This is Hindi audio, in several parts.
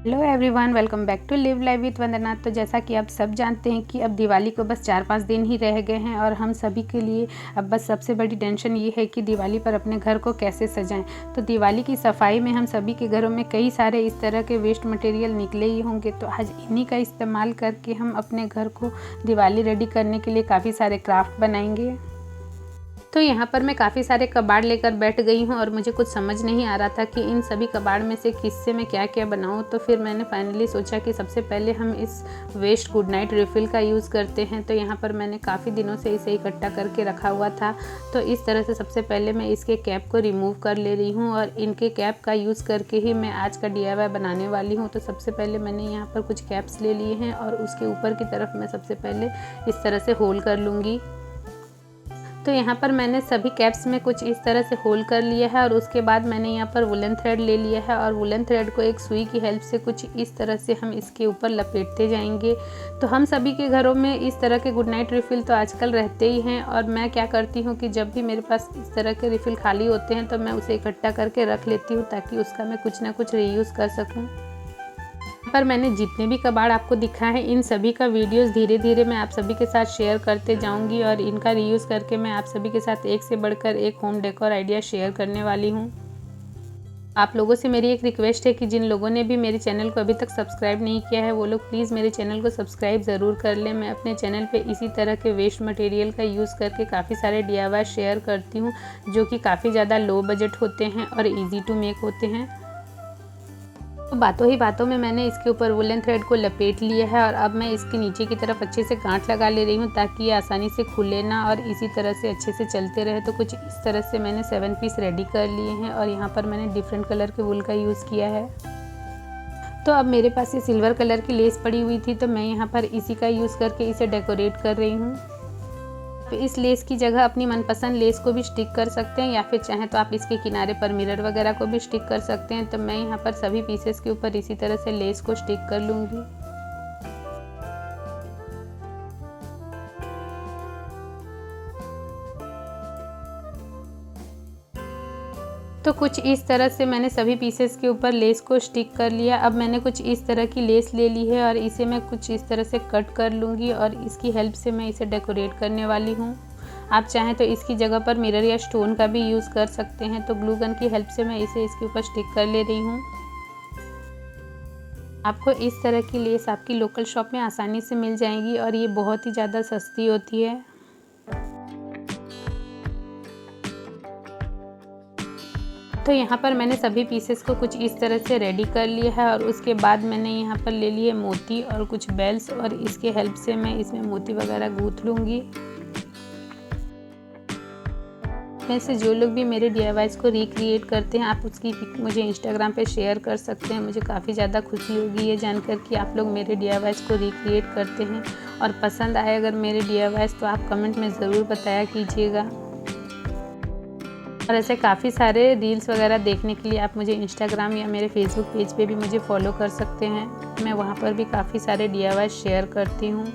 Hello everyone, welcome back to live life with Vandana. तो जैसा कि आप सब जानते हैं कि अब दिवाली को बस 4-5 दिन ही रह गए हैं और हम सभी के लिए अब बस सबसे बड़ी टेंशन ये है कि दिवाली पर अपने घर को कैसे सजाएं। तो दिवाली की सफाई में हम सभी के घरों में कई सारे इस तरह के वेस्ट मटेरियल निकले ही होंगे। तो आज इन्हीं का इस्तेमाल करके हम अपने घर को दिवाली रेडी करने के लिए काफ़ी सारे क्राफ्ट बनाएंगे। तो यहाँ पर मैं काफ़ी सारे कबाड़ लेकर बैठ गई हूँ और मुझे कुछ समझ नहीं आ रहा था कि इन सभी कबाड़ में से किससे मैं क्या क्या बनाऊँ। तो फिर मैंने फाइनली सोचा कि सबसे पहले हम इस वेस्ट गुड नाइट रिफ़िल का यूज़ करते हैं। तो यहाँ पर मैंने काफ़ी दिनों से इसे इकट्ठा करके रखा हुआ था। तो इस तरह से सबसे पहले मैं इसके कैप को रिमूव कर ले रही हूँ और इनके कैप का यूज़ करके ही मैं आज का DIY बनाने वाली हूँ। तो सबसे पहले मैंने यहाँ पर कुछ कैप्स ले लिए हैं और उसके ऊपर की तरफ मैं सबसे पहले इस तरह से होल कर लूँगी। तो यहाँ पर मैंने सभी कैप्स में कुछ इस तरह से होल कर लिया है और उसके बाद मैंने यहाँ पर वुलन थ्रेड ले लिया है और वुलन थ्रेड को एक सुई की हेल्प से कुछ इस तरह से हम इसके ऊपर लपेटते जाएंगे। तो हम सभी के घरों में इस तरह के गुड नाइट रिफ़िल तो आजकल रहते ही हैं और मैं क्या करती हूँ कि जब भी मेरे पास इस तरह के रिफ़िल खाली होते हैं तो मैं उसे इकट्ठा करके रख लेती हूँ ताकि उसका मैं कुछ ना कुछ रीयूज़ कर सकूँ। पर मैंने जितने भी कबाड़ आपको दिखा है इन सभी का वीडियोस धीरे धीरे मैं आप सभी के साथ शेयर करते जाऊंगी और इनका रीयूज़ करके मैं आप सभी के साथ एक से बढ़कर एक होम डेकोर आइडिया शेयर करने वाली हूं। आप लोगों से मेरी एक रिक्वेस्ट है कि जिन लोगों ने भी मेरे चैनल को अभी तक सब्सक्राइब नहीं किया है वो लोग प्लीज़ मेरे चैनल को सब्सक्राइब ज़रूर कर लें। मैं अपने चैनल पे इसी तरह के वेस्ट मटेरियल का यूज़ करके काफ़ी सारे DIY शेयर करती हूँ जो कि काफ़ी ज़्यादा लो बजट होते हैं और ईजी टू मेक होते हैं। तो बातों ही बातों में मैंने इसके ऊपर वुलन थ्रेड को लपेट लिया है और अब मैं इसके नीचे की तरफ अच्छे से गांठ लगा ले रही हूँ ताकि ये आसानी से खुले ना और इसी तरह से अच्छे से चलते रहे। तो कुछ इस तरह से मैंने 7 पीस रेडी कर लिए हैं और यहाँ पर मैंने डिफरेंट कलर के वूल का यूज़ किया है। तो अब मेरे पास ये सिल्वर कलर की लेस पड़ी हुई थी तो मैं यहाँ पर इसी का यूज़ करके इसे डेकोरेट कर रही हूँ। तो इस लेस की जगह अपनी मनपसंद लेस को भी स्टिक कर सकते हैं या फिर चाहें तो आप इसके किनारे पर मिरर वगैरह को भी स्टिक कर सकते हैं। तो मैं यहाँ पर सभी पीसेस के ऊपर इसी तरह से लेस को स्टिक कर लूँगी। तो कुछ इस तरह से मैंने सभी पीसेस के ऊपर लेस को स्टिक कर लिया। अब मैंने कुछ इस तरह की लेस ले ली है और इसे मैं कुछ इस तरह से कट कर लूँगी और इसकी हेल्प से मैं इसे डेकोरेट करने वाली हूँ। आप चाहें तो इसकी जगह पर मिरर या स्टोन का भी यूज़ कर सकते हैं। तो ग्लू गन की हेल्प से मैं इसे इसके ऊपर स्टिक कर ले रही हूँ। आपको इस तरह की लेस आपकी लोकल शॉप में आसानी से मिल जाएगी और ये बहुत ही ज़्यादा सस्ती होती है। तो यहाँ पर मैंने सभी पीसेस को कुछ इस तरह से रेडी कर लिया है और उसके बाद मैंने यहाँ पर ले लिए मोती और कुछ बेल्स और इसके हेल्प से मैं इसमें मोती वगैरह गूँथ लूँगी। वैसे जो लोग भी मेरे DIYs को रिक्रिएट करते हैं आप उसकी पिक मुझे इंस्टाग्राम पे शेयर कर सकते हैं। मुझे काफ़ी ज़्यादा खुशी होगी ये जानकर कि आप लोग मेरे DIYs को रिक्रिएट करते हैं और पसंद आए अगर मेरे DIYs तो आप कमेंट में ज़रूर बताया कीजिएगा। और ऐसे काफ़ी सारे रील्स वगैरह देखने के लिए आप मुझे इंस्टाग्राम या मेरे फेसबुक पेज पे भी मुझे फॉलो कर सकते हैं। मैं वहाँ पर भी काफ़ी सारे DIY शेयर करती हूँ।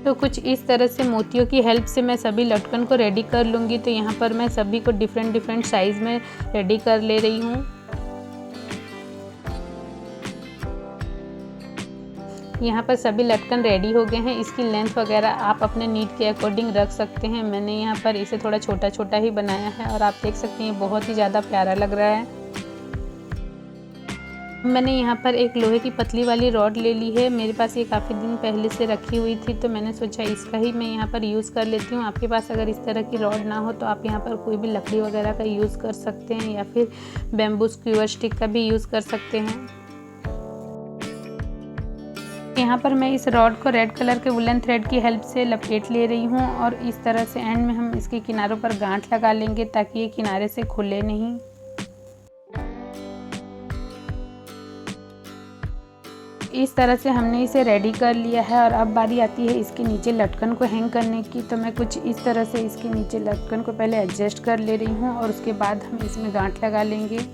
तो कुछ इस तरह से मोतियों की हेल्प से मैं सभी लटकन को रेडी कर लूँगी। तो यहाँ पर मैं सभी को डिफरेंट साइज़ में रेडी कर ले रही हूँ। यहाँ पर सभी लटकन रेडी हो गए हैं। इसकी लेंथ वगैरह आप अपने नीड के अकॉर्डिंग रख सकते हैं। मैंने यहाँ पर इसे थोड़ा छोटा छोटा ही बनाया है और आप देख सकते हैं बहुत ही ज़्यादा प्यारा लग रहा है। मैंने यहाँ पर एक लोहे की पतली वाली रॉड ले ली है। मेरे पास ये काफ़ी दिन पहले से रखी हुई थी तो मैंने सोचा इसका ही मैं यहाँ पर यूज़ कर लेती हूँ। आपके पास अगर इस तरह की रॉड ना हो तो आप यहाँ पर कोई भी लकड़ी वगैरह का यूज़ कर सकते हैं या फिर बैम्बू स्क्यूअर स्टिक का भी यूज़ कर सकते हैं। यहाँ पर मैं इस रॉड को रेड कलर के वुलन थ्रेड की हेल्प से लपेट ले रही हूँ और इस तरह से एंड में हम इसके किनारों पर गांठ लगा लेंगे ताकि ये किनारे से खुले नहीं। इस तरह से हमने इसे रेडी कर लिया है और अब बारी आती है इसके नीचे लटकन को हैंग करने की। तो मैं कुछ इस तरह से इसके नीचे लटकन को पहले एडजस्ट कर ले रही हूँ और उसके बाद हम इसमें गांठ लगा लेंगे।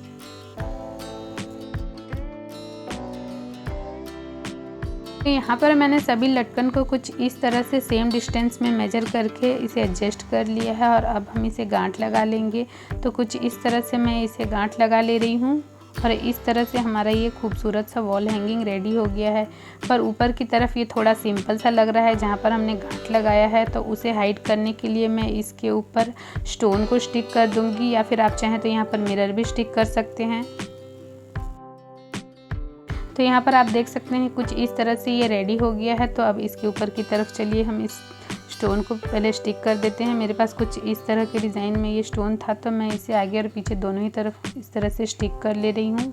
तो यहाँ पर मैंने सभी लटकन को कुछ इस तरह से सेम डिस्टेंस में मेजर करके इसे एडजस्ट कर लिया है और अब हम इसे गांठ लगा लेंगे। तो कुछ इस तरह से मैं इसे गांठ लगा ले रही हूँ और इस तरह से हमारा ये खूबसूरत सा वॉल हैंगिंग रेडी हो गया है। पर ऊपर की तरफ ये थोड़ा सिंपल सा लग रहा है जहाँ पर हमने गांठ लगाया है, तो उसे हाइड करने के लिए मैं इसके ऊपर स्टोन को स्टिक कर दूँगी, या फिर आप चाहें तो यहाँ पर मिरर भी स्टिक कर सकते हैं। तो यहाँ पर आप देख सकते हैं कुछ इस तरह से ये रेडी हो गया है। तो अब इसके ऊपर की तरफ चलिए हम इस स्टोन को पहले स्टिक कर देते हैं। मेरे पास कुछ इस तरह के डिज़ाइन में ये स्टोन था, तो मैं इसे आगे और पीछे दोनों ही तरफ इस तरह से स्टिक कर ले रही हूँ।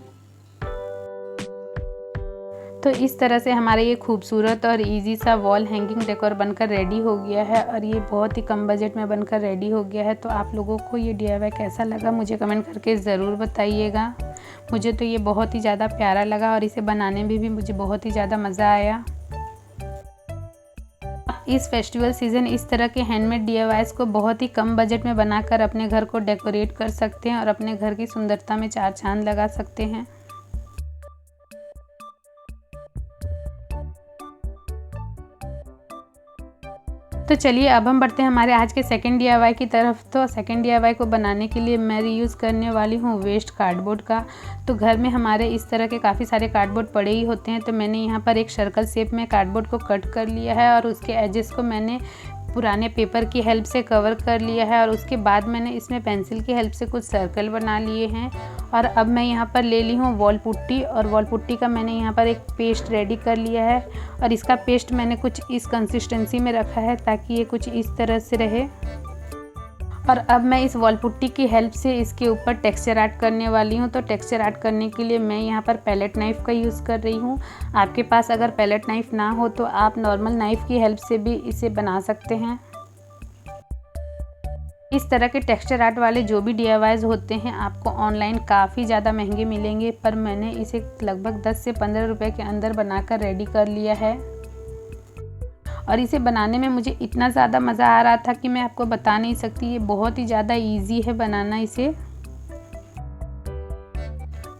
तो इस तरह से हमारा ये खूबसूरत और इजी सा वॉल हैंगिंग डेकोर बनकर रेडी हो गया है और ये बहुत ही कम बजट में बनकर रेडी हो गया है। तो आप लोगों को ये DIY कैसा लगा मुझे कमेंट करके ज़रूर बताइएगा। मुझे तो ये बहुत ही ज़्यादा प्यारा लगा और इसे बनाने में भी मुझे बहुत ही ज़्यादा मज़ा आया। इस फेस्टिवल सीज़न इस तरह के हैंडमेड DIYs को बहुत ही कम बजट में बनाकर अपने घर को डेकोरेट कर सकते हैं और अपने घर की सुंदरता में चार चांद लगा सकते हैं। तो चलिए अब हम बढ़ते हैं हमारे आज के सेकंड DIY की तरफ। तो सेकंड DIY को बनाने के लिए मैं रीयूज़ करने वाली हूँ वेस्ट कार्डबोर्ड का। तो घर में हमारे इस तरह के काफ़ी सारे कार्डबोर्ड पड़े ही होते हैं, तो मैंने यहाँ पर एक सर्कल शेप में कार्डबोर्ड को कट कर लिया है और उसके एजेस को मैंने पुराने पेपर की हेल्प से कवर कर लिया है और उसके बाद मैंने इसमें पेंसिल की हेल्प से कुछ सर्कल बना लिए हैं। और अब मैं यहाँ पर ले ली हूँ वॉल पुट्टी, और वॉल पुट्टी का मैंने यहाँ पर एक पेस्ट रेडी कर लिया है और इसका पेस्ट मैंने कुछ इस कंसिस्टेंसी में रखा है ताकि ये कुछ इस तरह से रहे। और अब मैं इस वॉल पुट्टी की हेल्प से इसके ऊपर टेक्सचर ऐड करने वाली हूँ। तो टेक्सचर ऐड करने के लिए मैं यहाँ पर पैलेट नाइफ़ का यूज़ कर रही हूँ। आपके पास अगर पैलेट नाइफ़ ना हो तो आप नॉर्मल नाइफ़ की हेल्प से भी इसे बना सकते हैं। इस तरह के टेक्सचर आर्ट वाले जो भी DIYs होते हैं आपको ऑनलाइन काफ़ी ज़्यादा महंगे मिलेंगे, पर मैंने इसे लगभग 10 से 15 रुपए के अंदर बनाकर रेडी कर लिया है। और इसे बनाने में मुझे इतना ज़्यादा मज़ा आ रहा था कि मैं आपको बता नहीं सकती। ये बहुत ही ज़्यादा इजी है बनाना इसे।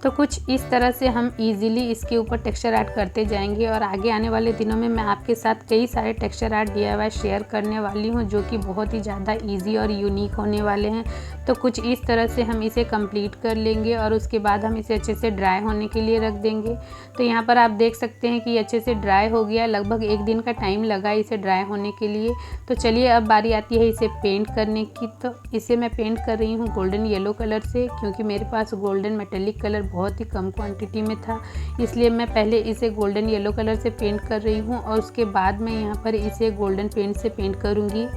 तो कुछ इस तरह से हम इजीली इसके ऊपर टेक्सचर ऐड करते जाएंगे और आगे आने वाले दिनों में मैं आपके साथ कई सारे टेक्सचर आर्ट DIY शेयर करने वाली हूं जो कि बहुत ही ज़्यादा इजी और यूनिक होने वाले हैं। तो कुछ इस तरह से हम इसे कंप्लीट कर लेंगे और उसके बाद हम इसे अच्छे से ड्राई होने के लिए रख देंगे। तो यहाँ पर आप देख सकते हैं कि ये अच्छे से ड्राई हो गया, लगभग 1 दिन का टाइम लगा इसे ड्राई होने के लिए। तो चलिए अब बारी आती है इसे पेंट करने की। तो इसे मैं पेंट कर रही हूँ गोल्डन येलो कलर से, क्योंकि मेरे पास गोल्डन मेटेलिक कलर बहुत ही कम क्वांटिटी में था, इसलिए मैं पहले इसे गोल्डन येलो कलर से पेंट कर रही हूँ और उसके बाद मैं यहाँ पर इसे गोल्डन पेंट से पेंट करूँगी।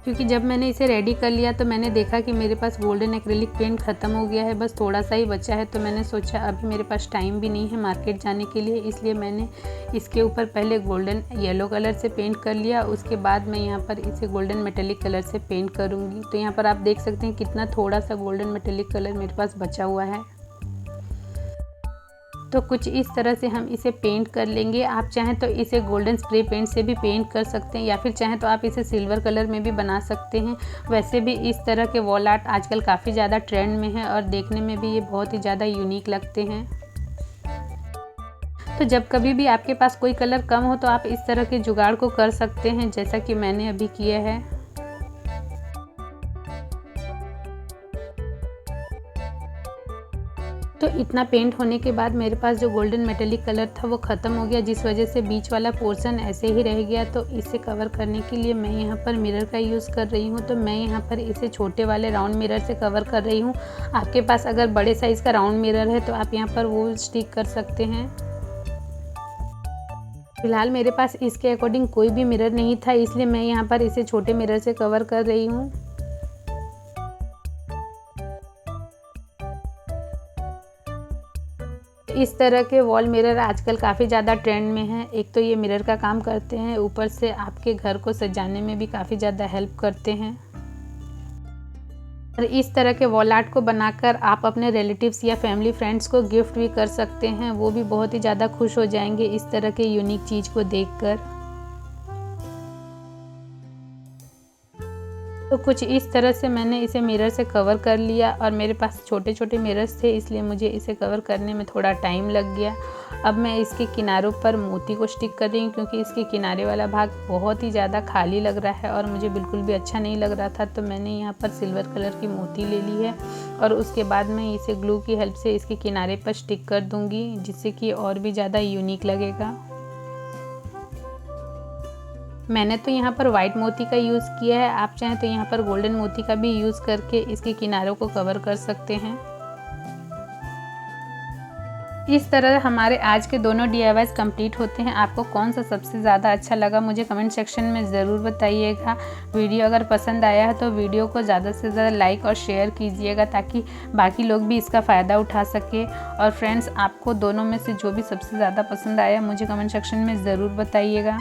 क्योंकि जब मैंने इसे रेडी कर लिया तो मैंने देखा कि मेरे पास गोल्डन एक्रिलिक पेंट ख़त्म हो गया है, बस थोड़ा सा ही बचा है। तो मैंने सोचा अभी मेरे पास टाइम भी नहीं है मार्केट जाने के लिए, इसलिए मैंने इसके ऊपर पहले गोल्डन येलो कलर से पेंट कर लिया। उसके बाद मैं यहाँ पर इसे गोल्डन मेटेलिक कलर से पेंट करूँगी। तो यहाँ पर आप देख सकते हैं कितना थोड़ा सा गोल्डन मेटेलिक कलर मेरे पास बचा हुआ है। तो कुछ इस तरह से हम इसे पेंट कर लेंगे। आप चाहें तो इसे गोल्डन स्प्रे पेंट से भी पेंट कर सकते हैं, या फिर चाहें तो आप इसे सिल्वर कलर में भी बना सकते हैं। वैसे भी इस तरह के वॉल आर्ट आजकल काफ़ी ज़्यादा ट्रेंड में है और देखने में भी ये बहुत ही ज़्यादा यूनिक लगते हैं। तो जब कभी भी आपके पास कोई कलर कम हो तो आप इस तरह के जुगाड़ को कर सकते हैं, जैसा कि मैंने अभी किया है। तो इतना पेंट होने के बाद मेरे पास जो गोल्डन मेटेलिक कलर था वो ख़त्म हो गया, जिस वजह से बीच वाला पोर्शन ऐसे ही रह गया। तो इसे कवर करने के लिए मैं यहाँ पर मिरर का यूज़ कर रही हूँ। तो मैं यहाँ पर इसे छोटे वाले राउंड मिरर से कवर कर रही हूँ। आपके पास अगर बड़े साइज़ का राउंड मिरर है तो आप यहाँ पर वो स्टिक कर सकते हैं। फिलहाल मेरे पास इसके अकॉर्डिंग कोई भी मिरर नहीं था, इसलिए मैं यहाँ पर इसे छोटे मिरर से कवर कर रही हूँ। इस तरह के वॉल मिरर आजकल काफ़ी ज़्यादा ट्रेंड में हैं। एक तो ये मिरर का काम करते हैं, ऊपर से आपके घर को सजाने में भी काफ़ी ज़्यादा हेल्प करते हैं। और इस तरह के वॉल आर्ट को बनाकर आप अपने रिलेटिव्स या फैमिली फ्रेंड्स को गिफ्ट भी कर सकते हैं, वो भी बहुत ही ज़्यादा खुश हो जाएंगे इस तरह के यूनिक चीज़ को देखकर। तो कुछ इस तरह से मैंने इसे मिरर से कवर कर लिया और मेरे पास छोटे छोटे मिरर्स थे, इसलिए मुझे इसे कवर करने में थोड़ा टाइम लग गया। अब मैं इसके किनारों पर मोती को स्टिक कर रही हूँ, क्योंकि इसके किनारे वाला भाग बहुत ही ज़्यादा खाली लग रहा है और मुझे बिल्कुल भी अच्छा नहीं लग रहा था। तो मैंने यहाँ पर सिल्वर कलर की मोती ले ली है और उसके बाद मैं इसे ग्लू की हेल्प से इसके किनारे पर स्टिक कर दूँगी, जिससे कि और भी ज़्यादा यूनिक लगेगा। मैंने तो यहाँ पर वाइट मोती का यूज़ किया है, आप चाहें तो यहाँ पर गोल्डन मोती का भी यूज़ करके इसके किनारों को कवर कर सकते हैं। इस तरह हमारे आज के दोनों DIYs कंप्लीट होते हैं। आपको कौन सा सबसे ज़्यादा अच्छा लगा मुझे कमेंट सेक्शन में ज़रूर बताइएगा। वीडियो अगर पसंद आया है तो वीडियो को ज़्यादा से ज़्यादा लाइक और शेयर कीजिएगा, ताकि बाकी लोग भी इसका फ़ायदा उठा सके। और फ्रेंड्स, आपको दोनों में से जो भी सबसे ज़्यादा पसंद आया मुझे कमेंट सेक्शन में ज़रूर बताइएगा।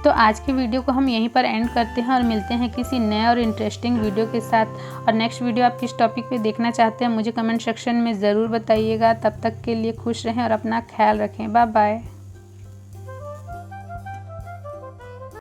तो आज की वीडियो को हम यहीं पर एंड करते हैं और मिलते हैं किसी नए और इंटरेस्टिंग वीडियो के साथ। और नेक्स्ट वीडियो आप किस टॉपिक पे देखना चाहते हैं मुझे कमेंट सेक्शन में ज़रूर बताइएगा। तब तक के लिए खुश रहें और अपना ख्याल रखें। Bye bye.